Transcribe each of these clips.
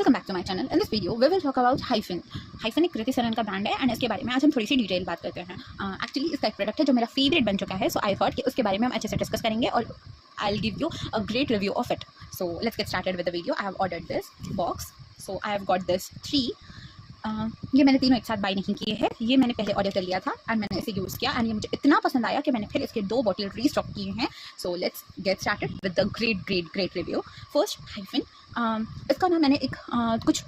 Welcome back to my channel. In this video we will talk about Hyphen. Hyphen एक कृति सरन का brand है and इसके बारे में आज हम थोड़ी सी डिटेल बात करते हैं। एक्चुअली इसका एक प्रोडक्ट है जो मेरा फेवरेट बन चुका है, सो आई थॉट कि उसके बारे में हम अच्छे से डिस्कस करेंगे और I will give you a great review of it. So let's get started with the video. I have ordered this box, so I have got this 3। ये मैंने तीनों एक साथ बाय नहीं किए हैं, ये मैंने पहले ऑर्डर कर लिया था एंड मैंने इसे यूज़ किया एंड ये मुझे इतना पसंद आया कि मैंने फिर इसके 2 बॉटल रीस्टॉक किए हैं। So let's get started with the great review. First hyphen, इसका ना मैंने एक कुछ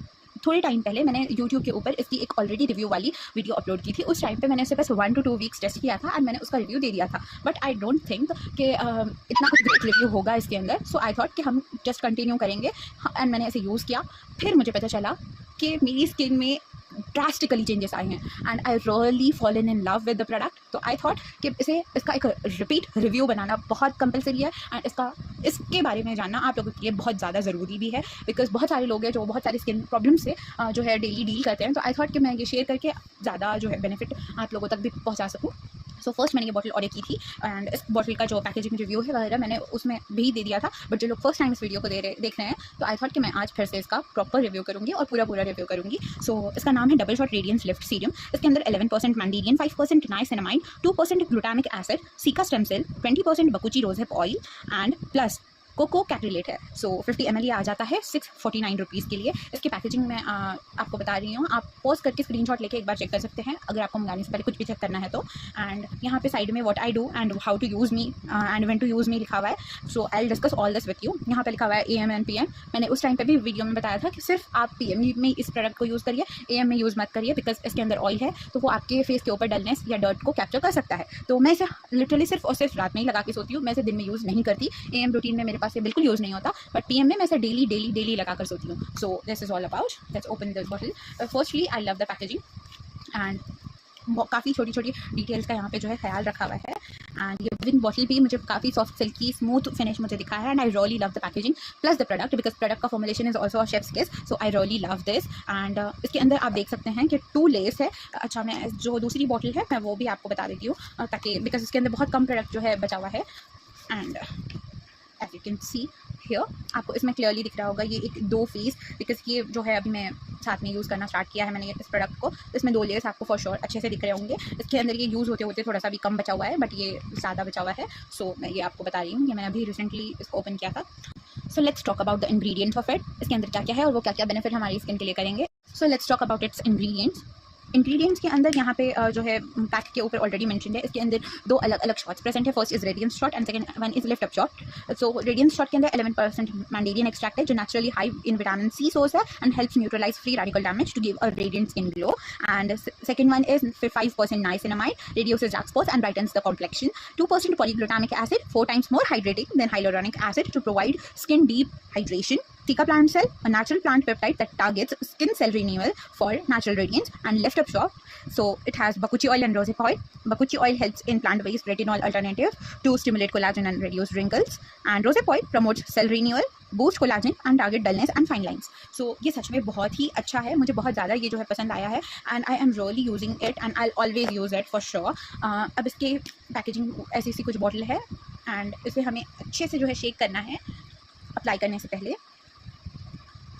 थोड़े टाइम पहले मैंने YouTube के ऊपर इसकी एक ऑलरेडी रिव्यू वाली वीडियो अपलोड की थी। उस टाइम पे मैंने इसे बस 1 to 2 वीक्स टेस्ट किया था एंड मैंने उसका रिव्यू दे दिया था, बट आई डोंट थिंक कि इतना कुछ ग्रेट रिव्यू होगा इसके अंदर। सो आई थॉट कि हम जस्ट कंटिन्यू करेंगे एंड मैंने इसे यूज़ किया। फिर मुझे पता चला कि मेरी स्किन में ड्रास्टिकली चेंजेस आए हैं and I really fallen in love with the product. तो आई थॉट कि इसका एक रिपीट रिव्यू बनाना बहुत कंपलसरी है एंड इसके बारे में जानना आप लोगों के लिए बहुत ज़्यादा ज़रूरी भी है, बिकॉज बहुत सारे लोग हैं जो बहुत सारी स्किन प्रॉब्लम से जो है डेली डील करते हैं। तो आई थॉट कि मैं ये शेयर करके ज़्यादा जो है बेनिफिट आप लोगों तक भी पहुँचा सकूँ। सो फर्स्ट मैंने ये बॉटल ऑर्डर की थी एंड इस बॉटल का जो पैकेजिंग रिव्यू है वगैरह मैंने उसमें भी दे दिया था, बट जो लोग फर्स्ट टाइम इस वीडियो को देख रहे हैं तो आई थॉट कि मैं आज फिर से इसका प्रॉपर रिव्यू करूँगी और पूरा रिव्यू करूँगी। सो इसका नाम है double shot radiance lift serum. इसके अंदर 11% mandarin, 5% niacinamide, 2% glutamic acid, cica stem cell, 20% bakuchi rosehip oil and plus coco caprylate है। सो 50 ml ये आ जाता है 649 रुपीज़ के लिए। इसकी पैकेजिंग में आपको बता रही हूँ, आप पॉज करके स्क्रीनशॉट लेके एक बार चेक कर सकते हैं अगर आपको मंगाने से पहले कुछ भी चेक करना है तो। एंड यहाँ पे साइड में what I do and how to use me and when to use me लिखा हुआ है। So I will discuss all this with you. यहाँ पे लिखा हुआ है AM एंड PM। मैंने उस टाइम पे भी वीडियो में बताया था कि सिर्फ आप PM में इस प्रोडक्ट को यूज़ करिए, AM में यूज़ मत करिए, बिकॉज इसके अंदर ऑयल है तो वो आपके फेस के ऊपर डलनेस या डर्ट को कैप्चर कर सकता है। तो मैं इसे लिटरली सिर्फ और सिर्फ रात में ही लगा के सोती हूँ, मैं इसे दिन में यूज़ नहीं करती। AM रूटीन में मेरे पास ये बिल्कुल यूज़ नहीं होता, बट PM में मैं इसे डेली लगा कर सोती हूँ। So this is all about, let's open this bottle. Firstly I love the packaging and काफ़ी छोटी डिटेल्स का यहाँ पे जो है ख्याल रखा हुआ है एंड ये विन बॉटल भी मुझे काफ़ी सॉफ्ट सिल्की स्मूथ फिनिश मुझे दिखा है and I really love the packaging plus the product, because product का formulation is also a chef's kiss. So I really love this and इसके अंदर आप देख सकते हैं कि 2 लेयर्स है। अच्छा, मैं जो दूसरी बॉटल है मैं वो भी आपको बता देती हूँ ताकि बिकॉज इसके अंदर बहुत कम प्रोडक्ट जो है बचा हुआ है and as you can see here आपको इसमें क्लियरली दिख रहा होगा ये एक 2 फेस, बिकॉज ये जो है अभी मैं साथ में यूज़ करना स्टार्ट किया है मैंने इस प्रोडक्ट को, इसमें 2 लेयर्स आपको फॉर श्योर अच्छे से दिख रहे होंगे। इसके अंदर ये यूज़ होते थोड़ा सा भी कम बचा हुआ है, बट ये ज़्यादा बचा हुआ है। सो मैं ये आपको बता रही हूँ, ये मैंने अभी रिसेंटली इसको ओपन किया था। So let's talk about the ingredients of it. इसके अंदर क्या क्या है और वो क्या क्या बेनिफिट हमारी स्किन के लिए करेंगे। So let's talk about it's ingredients के अंदर यहाँ पे जो है पैक के ऊपर ऑलरेडी मेंशन है, इसके अंदर 2 अलग शॉट्स प्रेजेंट है। First is radiance shot and second one is lift up shot. So radiance shot के अंदर 11% मैंडेरियन एक्सट्रैक्ट है जो naturally high in vitamin C source है and helps neutralise free radical damage to give a radiant skin glow. And second one is 5% niacinamide, reduces dark spots and brightens the complexion. 2% polyglutamic acid, 4 times more hydrating than hyaluronic acid to provide skin deep hydration. Tika plant cell, a natural plant peptide that targets skin cell renewal for natural radiance. And lift up shot, so it has bakuchi oil and rosehip oil. Bakuchi oil helps in plant-based retinol alternative to stimulate collagen and reduce wrinkles. And rosehip oil promotes cell renewal, boost collagen and target dullness and fine lines. So ये सच में बहुत ही अच्छा है, मुझे बहुत ज़्यादा ये जो है पसंद आया है and I am really using it and I'll always use it for sure. अब इसके पैकेजिंग ऐसी सी कुछ बॉटल है एंड इसे हमें अच्छे से जो है शेक करना है अप्लाई करने से पहले।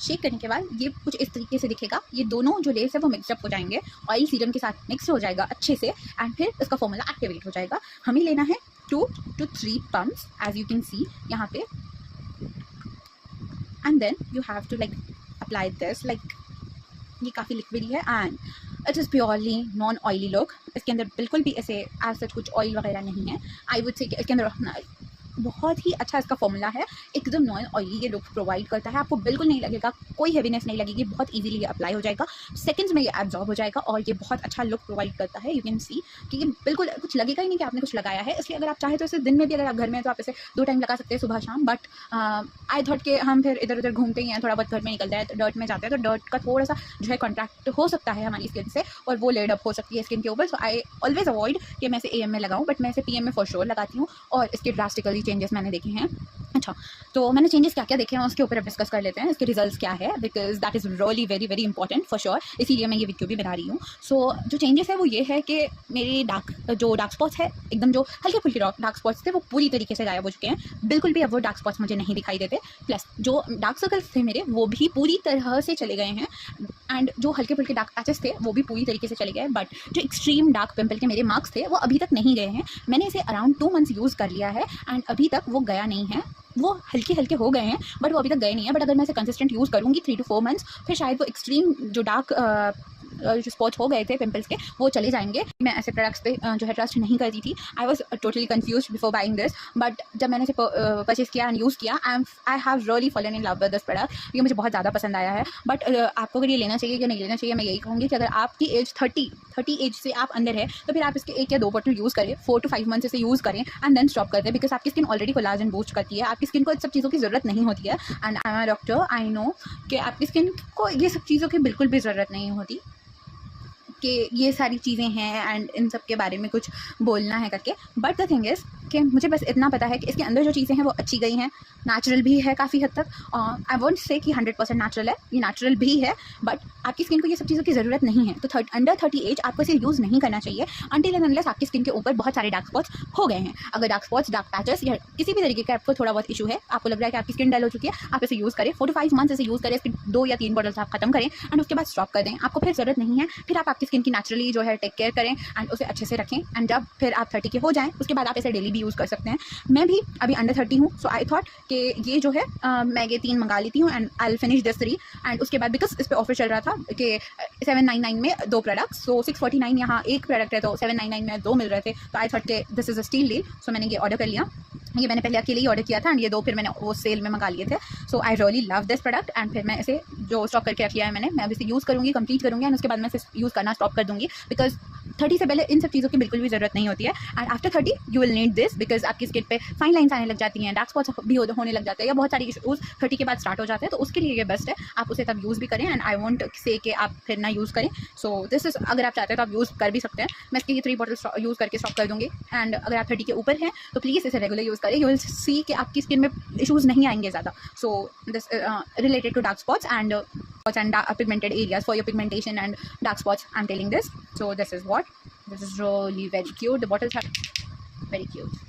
शेक करने के बाद ये कुछ इस तरीके से दिखेगा, ये दोनों जो लेयर्स है वो मिक्सअप हो जाएंगे, ऑयल सीरम के साथ मिक्स हो जाएगा अच्छे से एंड फिर इसका फॉर्मूला एक्टिवेट हो जाएगा। हमें लेना है 2 to 3 pumps as you can see यहाँ पे and then you have to like apply this like ये काफ़ी लिक्विडी है and it is purely non oily look. इसके अंदर बिल्कुल भी ऐसे एज सच कुछ ऑयल वगैरह नहीं है। आई वुड से इसके अंदर बहुत ही अच्छा इसका फॉर्मूला है, एकदम नॉन ऑयली ये लुक प्रोवाइड करता है, आपको बिल्कुल नहीं लगेगा, कोई हेवीनेस नहीं लगेगी, बहुत इजीली ये अप्लाई हो जाएगा, सेकंड्स में ये एब्जॉर्ब हो जाएगा और ये बहुत अच्छा लुक प्रोवाइड करता है। यू कैन सी कि ये बिल्कुल कुछ लगेगा ही नहीं कि आपने कुछ लगाया है। इसलिए अगर आप चाहें तो इसे दिन में भी, अगर आप घर में तो आप इसे 2 टाइम लगा सकते हैं, सुबह शाम। बट आई थॉट कि हम फिर इधर उधर घूमते ही हैं, थोड़ा बहुत घर में निकलता है तो डर्ट में जाते हैं, तो डर्ट का थोड़ा सा जो है कॉन्ट्रैक्ट हो सकता है हमारी स्किन से और वो लेड अप हो सकती है स्किन के ऊपर। सो आई ऑलवेज अवॉइड कि मैं इसे AM में लगाऊँ, बट मैं इसे PM में फॉर श्योर लगाती हूँ और इसके ड्रास्टिकली चेंजेस मैंने देखे हैं। पूछा। तो मैंने चेंजेस क्या क्या देखे हैं उसके ऊपर अब डिस्कस कर लेते हैं, इसके रिजल्ट्स क्या है, because that is really very very important for sure, इसीलिए मैं ये वीडियो भी बना रही हूँ। सो जो चेंजेस है वो ये है कि मेरे डार्क स्पॉट्स है एकदम, जो हल्के फुल्के डार्क स्पॉट्स थे वो पूरी तरीके से गायब हो चुके हैं, बिल्कुल भी अब वो डार्क स्पॉट्स मुझे नहीं दिखाई देते। प्लस जो डार्क सर्कल्स थे मेरे वो भी पूरी तरह से चले गए हैं, एंड जो हल्के फुल्के डार्क पैचेस थे वो भी पूरी तरीके से चले गए। बट जो एक्सट्रीम डार्क पिंपल के मेरे मार्क्स थे वो अभी तक नहीं गए हैं। मैंने इसे अराउंड 2 मंथ्स यूज़ कर लिया है एंड अभी तक वो गया नहीं है। वो हल्के हल्के हो गए हैं बट वो अभी तक गए नहीं है। बट अगर मैं इसे कंसिस्टेंट यूज़ करूँगी 3 to 4 मंथ्स, फिर शायद वो एक्सट्रीम जो डार्क जो स्पॉट्स हो गए थे पिंपल्स के वो चले जाएंगे। मैं ऐसे प्रोडक्ट्स पे जो है ट्रस्ट नहीं करती थी। I was totally confuse before buying this, but जब मैंने इसे परचेज किया एंड यूज़ किया, I have really fallen in love with this product. ये मुझे बहुत ज़्यादा पसंद आया है। बट आपको अगर ये लेना चाहिए या नहीं लेना चाहिए, मैं यही कहूँगी कि अगर आपकी एज 30 एज से आप अंदर है तो फिर आप इसके 1 या 2 बॉटल यूज़ करें, 4 to 5 मंथ्स इसे यूज़ करें एंड देन स्टॉप कर दें, बिकॉज आपकी स्किन ऑलरेडी कोलाजन बूस्ट करती है। आपकी स्किन को इन सब चीज़ों की ज़रूरत नहीं होती है। And I am a doctor, I know कि आपकी स्किन को ये सब चीज़ों की बिल्कुल भी ज़रूरत नहीं होती कि ये सारी चीज़ें हैं एंड इन सब के बारे में कुछ बोलना है करके। बट द थिंग इज़ कि मुझे बस इतना पता है कि इसके अंदर जो चीज़ें हैं वो अच्छी गई हैं, नेचुरल भी है काफ़ी हद तक। आई वोंट से कि 100% नेचुरल है, ये नेचुरल भी है, बट आपकी स्किन को ये सब चीज़ों की ज़रूरत नहीं है। तो अंडर 30 एज आपको इसे यूज़ नहीं करना चाहिए अनटिल एंड अनलेस आपकी स्किन के ऊपर बहुत सारे डार्क स्पॉट्स हो गए हैं। अगर डार्क स्पॉट्स, डार्क पैचेस या किसी भी तरीके का आपको थोड़ा बहुत इशू है, आपको लग रहा है कि आपकी स्किन डल हो चुकी है, आप इसे यूज़ करें, 4 to 5 मंथ्स इसे यूज़ करें, इसकी 2 या 3 बॉटल्स आप खत्म करें एंड उसके बाद स्टॉप कर दें। आपको फिर ज़रूरत नहीं है। फिर आप आपकी स्किन की नेचुरली जो है टेक केयर करें एंड उसे अच्छे से रखें। एंड जब फिर आप 30 के हो जाएँ उसके बाद आप इसे डेली भी यूज़ कर सकते हैं। मैं भी अभी अंडर 30 हूँ, सो आई थॉट कि ये जो है मैं ये 3 मंगा लेती हूँ and I will finish this 3। And उसके बाद बिकॉज इस पर ऑफर चल रहा था कि 799 में 2 प्रोडक्ट्स, सो 649 यहाँ 1 प्रोडक्ट है तो 799 में 2 मिल रहे थे। तो आई थॉट कि this is a steal deal, so मैंने ये ऑर्डर कर लिया। ये मैंने पहले अकेले ही ऑर्डर किया था एंड ये 2 फिर मैंने वो सेल में मंगा लिए थे। So I really love this product and फिर मैं इसे जो स्टॉक करके रख लिया है मैं अब इसे यूज़ करूँगी, कंप्लीट करूँगी एंड उसके बाद मैं इसे यूज़ करना स्टॉप कर दूँगी, बिकॉज 30 से पहले इन सब चीज़ों की बिल्कुल भी ज़रूरत नहीं होती है। And after 30 you will need this, because आपकी स्किन पे फाइन लाइन्स आने लग जाती हैं, डार्क स्पॉट्स भी होने लग जाते हैं या बहुत सारी इशूज़ 30 के बाद स्टार्ट हो जाते हैं। तो उसके लिए ये बेस्ट है, आप उसे तब यूज़ भी करें एंड आई वॉन्ट से कि आप फिर ना यूज़ करें। सो दिस इज़, अगर आप चाहते हैं तो आप यूज़ कर भी सकते हैं। मैं इसके ये 3 बॉटल यूज़ करके स्टॉप कर दूँगी। एंड अगर आप 30 के ऊपर हैं तो प्लीज़ इसे रेगुलर यूज़ करें, यू विल सी कि आपकी स्किन में इशूज़ नहीं आएंगे ज़्यादा। So this related to dark spots and pigmented areas, for your pigmentation and dark spots, I'm telling this. So this is really very cute. The bottles are very cute.